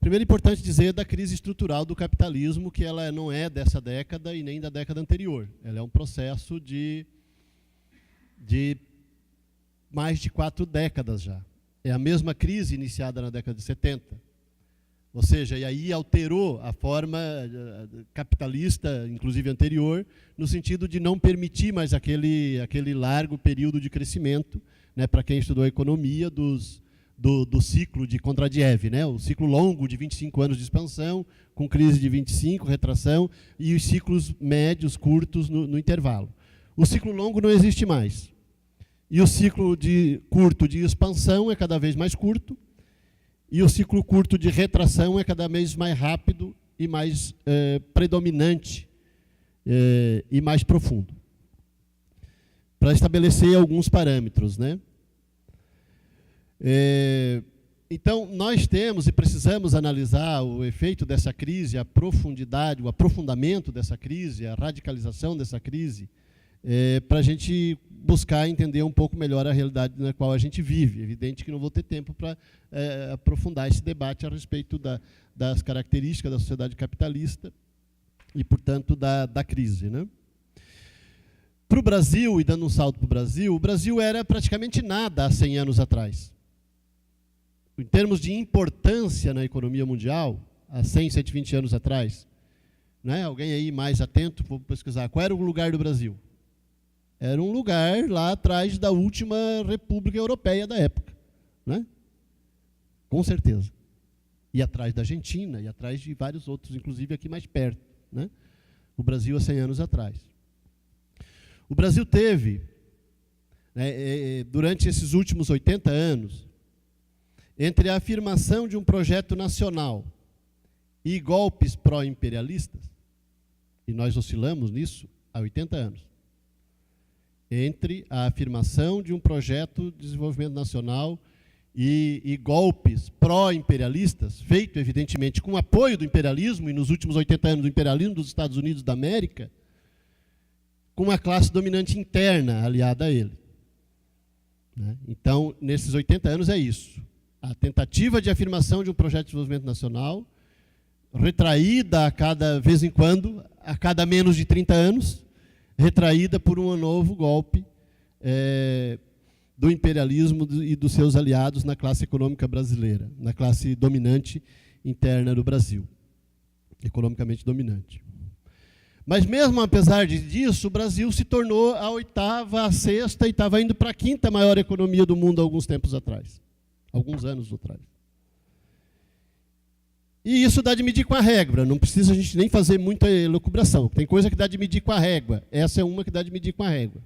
Primeiro, é importante dizer da crise estrutural do capitalismo, que ela não é dessa década e nem da década anterior. Ela é um processo de mais de 4 décadas já. É a mesma crise iniciada na década de 70. Ou seja, e aí alterou a forma capitalista, inclusive anterior, no sentido de não permitir mais aquele largo período de crescimento, né, para quem estudou economia, do ciclo de Kondratiev, né, o ciclo longo de 25 anos de expansão, com crise de 25, retração, e os ciclos médios, curtos, no intervalo. O ciclo longo não existe mais. E o ciclo curto de expansão é cada vez mais curto, e o ciclo curto de retração é cada vez mais rápido e mais predominante e mais profundo. Para estabelecer alguns parâmetros, né? Então, nós temos e precisamos analisar o efeito dessa crise, a profundidade, o aprofundamento dessa crise, a radicalização dessa crise, para a gente buscar entender um pouco melhor a realidade na qual a gente vive. Evidente que não vou ter tempo para aprofundar esse debate a respeito das características da sociedade capitalista e, portanto, da crise, né? Para o Brasil, e dando um salto para o Brasil era praticamente nada há 100 anos atrás. Em termos de importância na economia mundial, há 100, 120 anos atrás, né? Alguém aí mais atento, vou pesquisar, qual era o lugar do Brasil? Era um lugar lá atrás da última república europeia da época, né? Com certeza. E atrás da Argentina, e atrás de vários outros, inclusive aqui mais perto, né? O Brasil há 100 anos atrás. O Brasil teve, né, durante esses últimos 80 anos, entre a afirmação de um projeto nacional e golpes pró-imperialistas, e nós oscilamos nisso há 80 anos, entre a afirmação de um projeto de desenvolvimento nacional e golpes pró-imperialistas, feito, evidentemente, com apoio do imperialismo, e nos últimos 80 anos do imperialismo dos Estados Unidos da América, com uma classe dominante interna aliada a ele. Né? Então, nesses 80 anos é isso. A tentativa de afirmação de um projeto de desenvolvimento nacional, retraída a cada vez em quando, a cada menos de 30 anos, retraída por um novo golpe do imperialismo e dos seus aliados na classe econômica brasileira, na classe dominante interna do Brasil, economicamente dominante. Mas mesmo apesar disso, o Brasil se tornou a 8ª, a 6ª e estava indo para a 5ª maior economia do mundo alguns tempos atrás, alguns anos atrás. E isso dá de medir com a régua, não precisa a gente nem fazer muita elucubração. Tem coisa que dá de medir com a régua, essa é uma que dá de medir com a régua.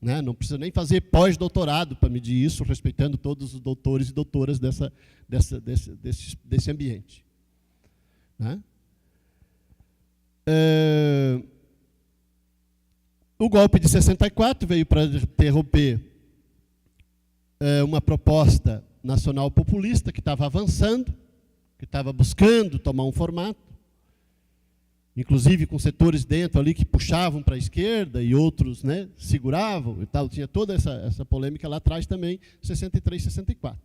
Né? Não precisa nem fazer pós-doutorado para medir isso, respeitando todos os doutores e doutoras desse ambiente. Né? O golpe de 64 veio para interromper uma proposta nacional populista que estava avançando, que estava buscando tomar um formato, inclusive com setores dentro ali que puxavam para a esquerda e outros, né, seguravam e tal. Tinha toda essa polêmica lá atrás também, 63, 64.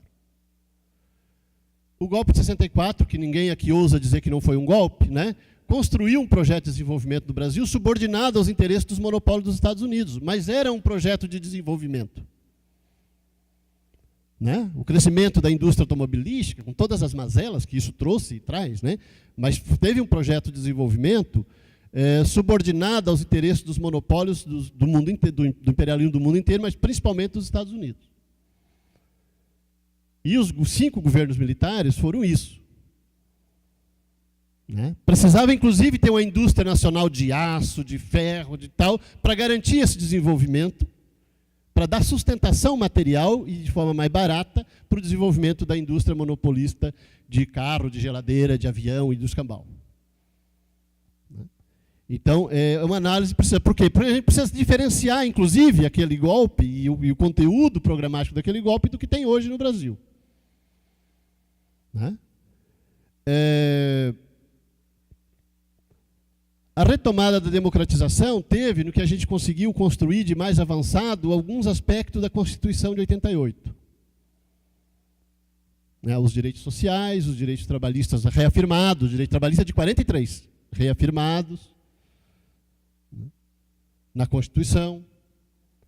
O golpe de 64, que ninguém aqui ousa dizer que não foi um golpe, né, construiu um projeto de desenvolvimento do Brasil subordinado aos interesses dos monopólios dos Estados Unidos, mas era um projeto de desenvolvimento. Né? O crescimento da indústria automobilística, com todas as mazelas que isso trouxe e traz, né? Mas teve um projeto de desenvolvimento subordinado aos interesses dos monopólios do mundo inteiro, do imperialismo do mundo inteiro, mas principalmente dos Estados Unidos. E os 5 governos militares foram isso. Né? Precisava, inclusive, ter uma indústria nacional de aço, de ferro, de tal, para garantir esse desenvolvimento, para dar sustentação material e de forma mais barata para o desenvolvimento da indústria monopolista de carro, de geladeira, de avião e do escambau. Então, é uma análise precisa. Por quê? Porque a gente precisa diferenciar, inclusive, aquele golpe e o conteúdo programático daquele golpe do que tem hoje no Brasil. Né? A retomada da democratização teve, no que a gente conseguiu construir de mais avançado, alguns aspectos da Constituição de 88. né, os direitos sociais, os direitos trabalhistas reafirmados, o direito trabalhista de 43, reafirmados, né, na Constituição,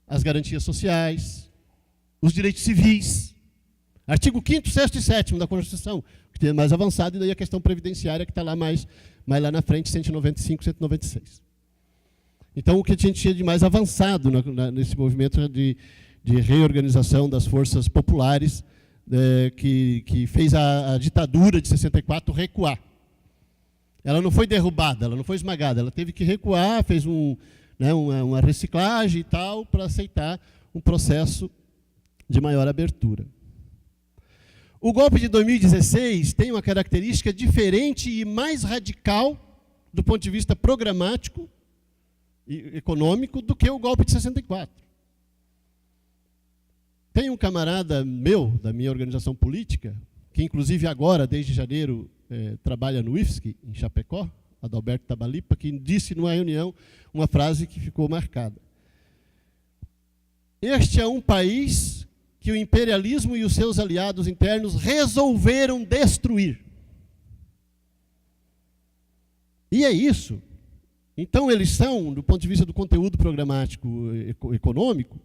as garantias sociais, os direitos civis, artigo 5º, 6º e 7º da Constituição, que é mais avançado, e daí a questão previdenciária que está lá mais lá na frente, 195, 196. Então, o que a gente tinha de mais avançado nesse movimento de reorganização das forças populares, que fez a ditadura de 64 recuar. Ela não foi derrubada, ela não foi esmagada, ela teve que recuar, fez uma reciclagem e tal, para aceitar um processo de maior abertura. O golpe de 2016 tem uma característica diferente e mais radical do ponto de vista programático e econômico do que o golpe de 64. Tem um camarada meu, da minha organização política, que inclusive agora, desde janeiro, trabalha no IFSC, em Chapecó, Adalberto Tabalipa, que disse numa reunião uma frase que ficou marcada. Este é um país que o imperialismo e os seus aliados internos resolveram destruir. E é isso. Então, eles são, do ponto de vista do conteúdo programático econômico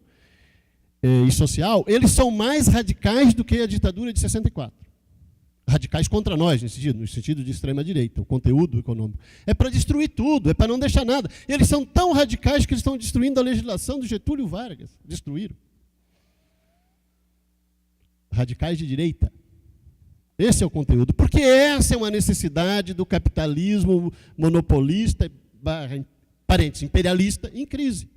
e social, eles são mais radicais do que a ditadura de 64. Radicais contra nós, no sentido de extrema-direita, o conteúdo econômico. É para destruir tudo, é para não deixar nada. Eles são tão radicais que eles estão destruindo a legislação do Getúlio Vargas. Destruíram. Radicais de direita. Esse é o conteúdo. Porque essa é uma necessidade do capitalismo monopolista, parênteses, imperialista, em crise.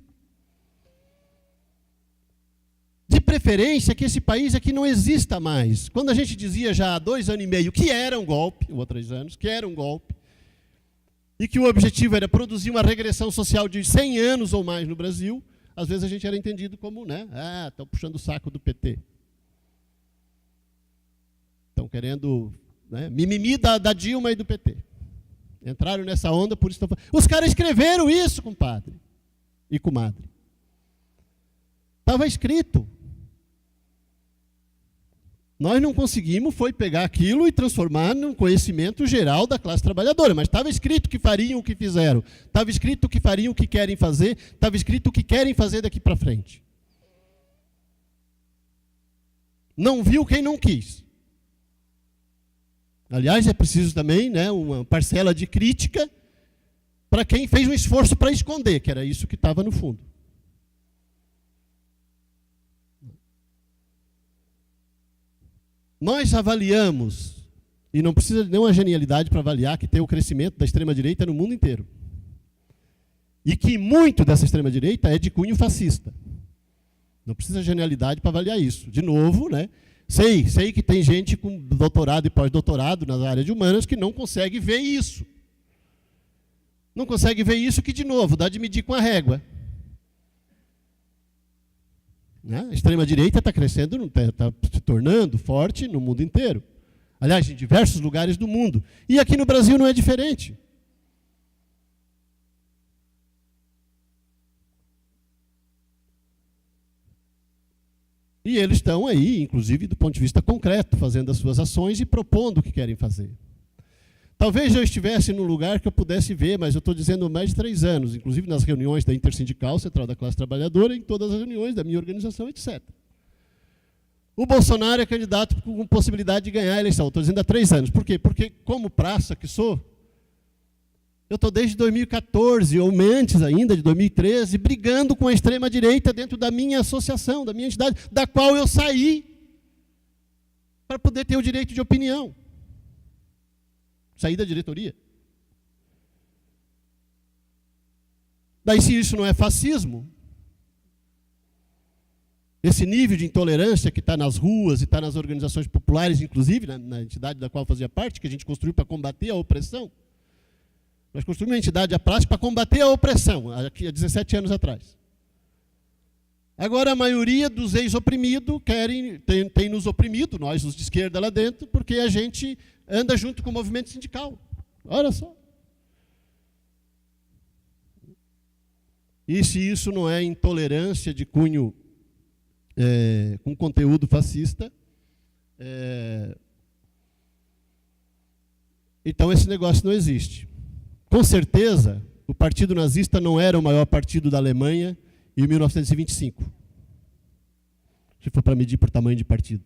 De preferência que esse país aqui não exista mais. Quando a gente dizia já há 2 anos e meio que era um golpe, ou 3 anos, que era um golpe, e que o objetivo era produzir uma regressão social de 100 anos ou mais no Brasil, às vezes a gente era entendido como, estão puxando o saco do PT. Estão querendo, mimimi da Dilma e do PT. Entraram nessa onda, por isso estão falando. Os caras escreveram isso, compadre e comadre. Estava escrito. Nós não conseguimos foi pegar aquilo e transformar num conhecimento geral da classe trabalhadora, mas estava escrito que fariam o que fizeram, estava escrito que fariam o que querem fazer, estava escrito o que querem fazer daqui para frente. Não viu quem não quis. Aliás, é preciso também uma parcela de crítica para quem fez um esforço para esconder, que era isso que estava no fundo. Nós avaliamos, e não precisa de nenhuma genialidade para avaliar, que tem o crescimento da extrema-direita no mundo inteiro. E que muito dessa extrema-direita é de cunho fascista. Não precisa de genialidade para avaliar isso. De novo, sei que tem gente com doutorado e pós-doutorado na área de humanas que não consegue ver isso. Não consegue ver isso que, de novo, dá de medir com a régua. A extrema-direita está crescendo, está se tornando forte no mundo inteiro. Aliás, em diversos lugares do mundo. E aqui no Brasil não é diferente. E eles estão aí, inclusive, do ponto de vista concreto, fazendo as suas ações e propondo o que querem fazer. Talvez eu estivesse num lugar que eu pudesse ver, mas eu estou dizendo há mais de 3 anos, inclusive nas reuniões da Intersindical, Central da Classe Trabalhadora, em todas as reuniões da minha organização, etc. O Bolsonaro é candidato com possibilidade de ganhar a eleição. Estou dizendo há 3 anos. Por quê? Porque, como praça que sou, eu estou desde 2014, ou antes ainda, de 2013, brigando com a extrema-direita dentro da minha associação, da minha entidade, da qual eu saí para poder ter o direito de opinião. Saí da diretoria. Daí, se isso não é fascismo, esse nível de intolerância que está nas ruas e está nas organizações populares, inclusive na entidade da qual fazia parte, que a gente construiu para combater a opressão, nós construímos uma entidade, a prática, para combater a opressão, aqui há 17 anos atrás. Agora, a maioria dos ex-oprimidos tem nos oprimido, nós, os de esquerda lá dentro, porque a gente anda junto com o movimento sindical. Olha só. E se isso não é intolerância de cunho com conteúdo fascista, Então, esse negócio não existe. Com certeza, o Partido Nazista não era o maior partido da Alemanha em 1925, se for para medir por tamanho de partido.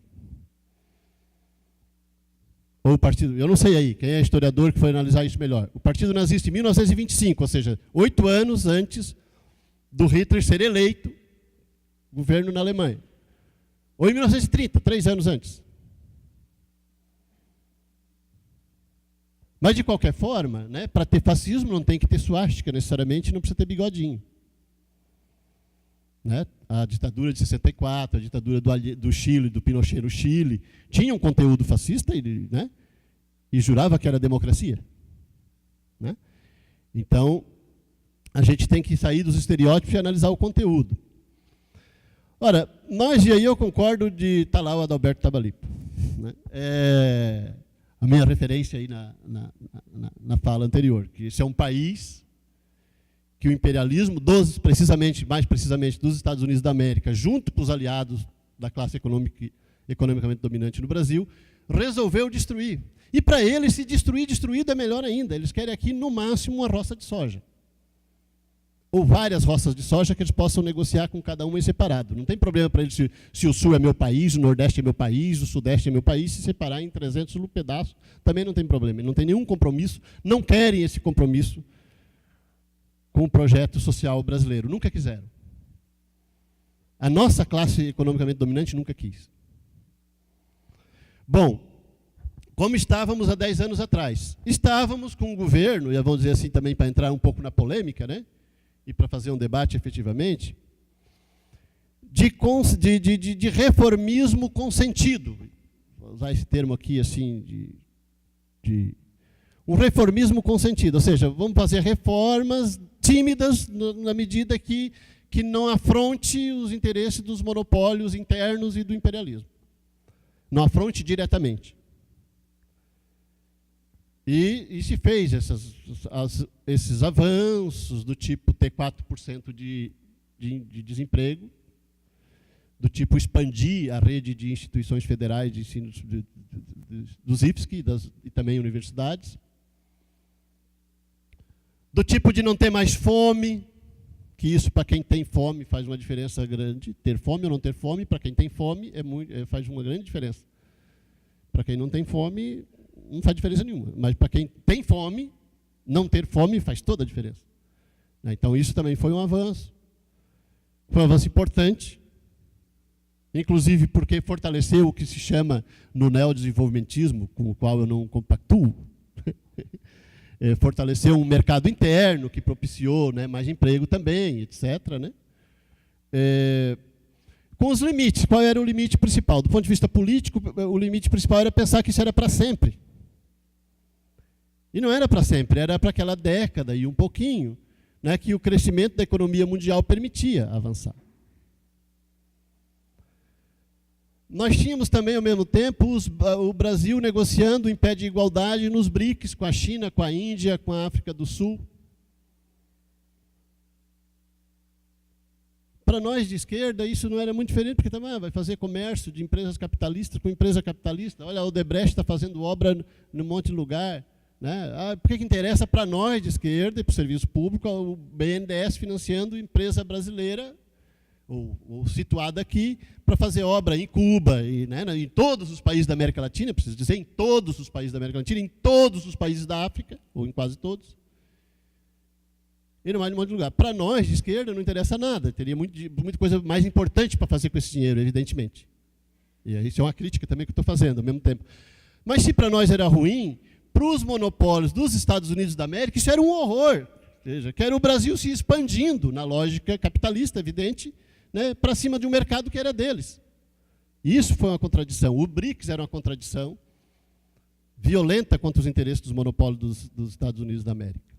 Ou o partido, eu não sei aí, quem é historiador que foi analisar isso melhor. O Partido Nazista em 1925, ou seja, 8 anos antes do Hitler ser eleito governo na Alemanha. Ou em 1930, 3 anos antes. Mas, de qualquer forma, né, para ter fascismo não tem que ter suástica necessariamente, não precisa ter bigodinho. Né? A ditadura de 64, a ditadura do Chile, do Pinochet no Chile, tinha um conteúdo fascista né, e jurava que era democracia. Né? Então, a gente tem que sair dos estereótipos e analisar o conteúdo. Ora, e aí eu concordo de estar lá o Adalberto Tabalipa. Né? A minha referência aí na fala anterior, que esse é um país que o imperialismo, mais precisamente dos Estados Unidos da América, junto com os aliados da classe economicamente dominante no Brasil, resolveu destruir. E para eles, se destruído é melhor ainda. Eles querem aqui, no máximo, uma roça de soja. Ou várias roças de soja que eles possam negociar com cada uma em separado. Não tem problema para eles se o Sul é meu país, o Nordeste é meu país, o Sudeste é meu país, se separar em 300 pedaços, também não tem problema. Não tem nenhum compromisso, não querem esse compromisso com o projeto social brasileiro. Nunca quiseram. A nossa classe economicamente dominante nunca quis. Bom, como estávamos há 10 anos atrás? Estávamos com um governo, e vamos dizer assim também para entrar um pouco na polêmica, né? E para fazer um debate efetivamente, de reformismo consentido. Vou usar esse termo aqui, assim, um reformismo consentido, ou seja, vamos fazer reformas tímidas na medida que não afronte os interesses dos monopólios internos e do imperialismo. Não afronte diretamente. E se fez esses avanços do tipo ter 4% de desemprego, do tipo expandir a rede de instituições federais de ensino dos IFSC e também universidades, do tipo de não ter mais fome, que isso para quem tem fome faz uma diferença grande. Ter fome ou não ter fome, para quem tem fome, faz uma grande diferença. Para quem não tem fome, não faz diferença nenhuma. Mas para quem tem fome, não ter fome faz toda a diferença. Então isso também foi um avanço. Foi um avanço importante, inclusive porque fortaleceu o que se chama no neodesenvolvimentismo, com o qual eu não compactuo, fortaleceu um mercado interno que propiciou, né, mais emprego também, etc. Né? Com os limites, qual era o limite principal? Do ponto de vista político, o limite principal era pensar que isso era para sempre. E não era para sempre, era para aquela década e um pouquinho, né, que o crescimento da economia mundial permitia avançar. Nós tínhamos também, ao mesmo tempo, o Brasil negociando em pé de igualdade nos BRICS, com a China, com a Índia, com a África do Sul. Para nós de esquerda, isso não era muito diferente, porque também vai fazer comércio de empresas capitalistas com empresa capitalista. Olha, a Odebrecht está fazendo obra num monte de lugar. Né? Por que interessa para nós de esquerda e para o serviço público o BNDES financiando empresa brasileira ou situada aqui para fazer obra em Cuba, né, em todos os países da América Latina, preciso dizer, em todos os países da América Latina, em todos os países da África, ou em quase todos, e não mais em um monte de lugar. Para nós, de esquerda, não interessa nada, teria muita coisa mais importante para fazer com esse dinheiro, evidentemente. E isso é uma crítica também que eu estou fazendo, ao mesmo tempo. Mas se para nós era ruim, para os monopólios dos Estados Unidos da América, isso era um horror. Ou seja, que era o Brasil se expandindo, na lógica capitalista, evidente, né, para cima de um mercado que era deles. Isso foi uma contradição. O BRICS era uma contradição violenta contra os interesses dos monopólios dos Estados Unidos da América.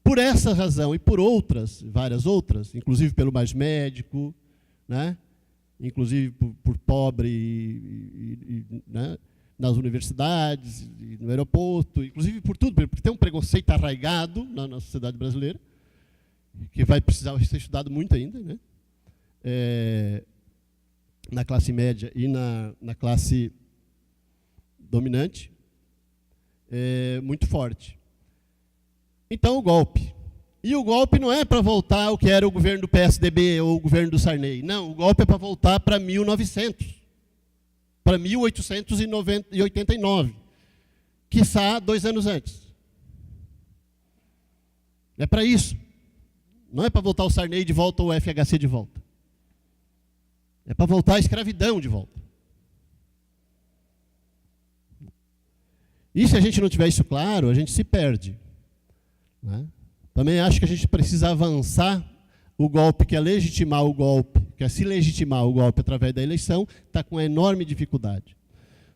Por essa razão e por outras, várias outras, inclusive pelo mais médico, né, inclusive por pobre né, nas universidades, no aeroporto, inclusive por tudo, porque tem um preconceito arraigado na sociedade brasileira, que vai precisar ser estudado muito ainda, né? Na classe média e na classe dominante. muito forte. Então, o golpe. E o golpe não é para voltar ao que era o governo do PSDB ou o governo do Sarney. Não, o golpe é para voltar para 1900, para 1889, quiçá 2 anos antes. É para isso. Não é para voltar o Sarney de volta ou o FHC de volta. É para voltar a escravidão de volta. E se a gente não tiver isso claro, a gente se perde. Né? Também acho que a gente precisa avançar o golpe, que é legitimar o golpe, que é se legitimar o golpe através da eleição, está com enorme dificuldade.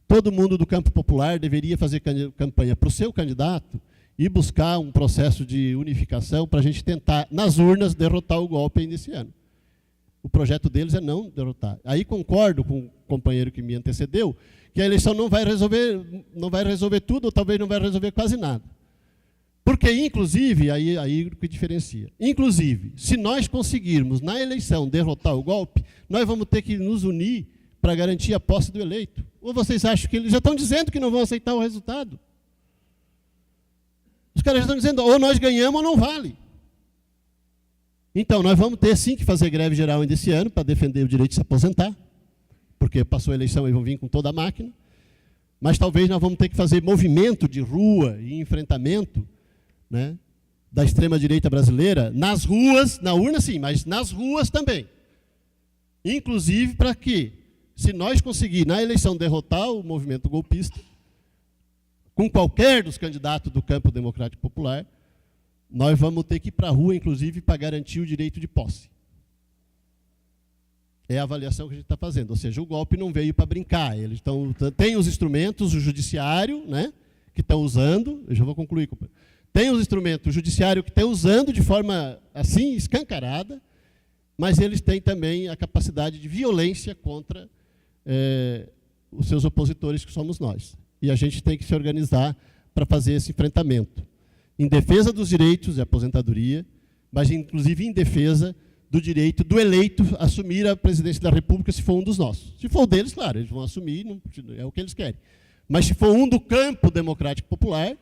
Todo mundo do campo popular deveria fazer campanha para o seu candidato e buscar um processo de unificação para a gente tentar, nas urnas, derrotar o golpe ainda esse ano. O projeto deles é não derrotar. Aí concordo com o companheiro que me antecedeu, que a eleição não vai resolver tudo, ou talvez não vai resolver quase nada. Porque, inclusive, aí o que diferencia. Inclusive, se nós conseguirmos, na eleição, derrotar o golpe, nós vamos ter que nos unir para garantir a posse do eleito. Ou vocês acham que eles já estão dizendo que não vão aceitar o resultado? Os caras já estão dizendo, ou nós ganhamos ou não vale. Então, nós vamos ter sim que fazer greve geral ainda esse ano para defender o direito de se aposentar, porque passou a eleição e vão vir com toda a máquina. Mas talvez nós vamos ter que fazer movimento de rua e enfrentamento, né, da extrema-direita brasileira nas ruas, na urna sim, mas nas ruas também. Inclusive para que, se nós conseguir na eleição derrotar o movimento golpista, com qualquer dos candidatos do campo democrático popular, nós vamos ter que ir para a rua, inclusive, para garantir o direito de posse. É a avaliação que a gente está fazendo. Ou seja, o golpe não veio para brincar. Eles têm os instrumentos, o judiciário, né, que estão usando. Eu já vou concluir, companheiro. Tem os instrumentos, o judiciário que está usando de forma, assim, escancarada, mas eles têm também a capacidade de violência contra os seus opositores, que somos nós. E a gente tem que se organizar para fazer esse enfrentamento. Em defesa dos direitos de aposentadoria, mas inclusive em defesa do direito do eleito assumir a presidência da República, se for um dos nossos. Se for um deles, claro, eles vão assumir, não, é o que eles querem. Mas se for um do campo democrático popular,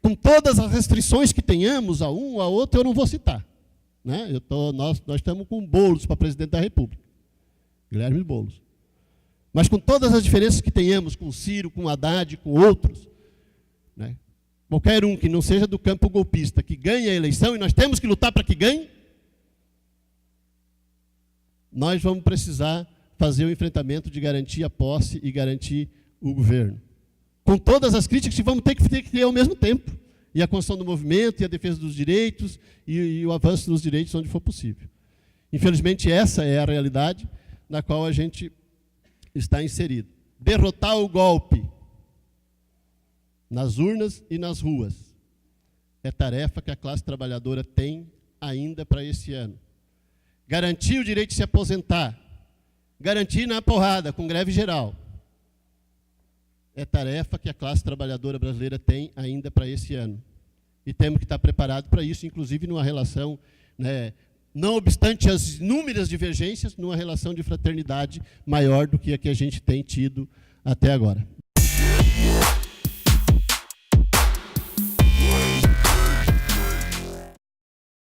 com todas as restrições que tenhamos a um ou a outro, eu não vou citar. Né? Nós estamos com Boulos para presidente da República. Guilherme Boulos. Mas com todas as diferenças que tenhamos com o Ciro, com o Haddad, com outros, né? Qualquer um que não seja do campo golpista, que ganhe a eleição, e nós temos que lutar para que ganhe, nós vamos precisar fazer o enfrentamento de garantir a posse e garantir o governo. Com todas as críticas que vamos ter que ter ao mesmo tempo. E a construção do movimento, e a defesa dos direitos, e o avanço dos direitos onde for possível. Infelizmente, essa é a realidade na qual a gente está inserido. Derrotar o golpe nas urnas e nas ruas é tarefa que a classe trabalhadora tem ainda para esse ano. Garantir o direito de se aposentar, garantir na porrada, com greve geral, é tarefa que a classe trabalhadora brasileira tem ainda para esse ano. E temos que estar preparados para isso, inclusive numa relação, né, não obstante as inúmeras divergências, numa relação de fraternidade maior do que a gente tem tido até agora.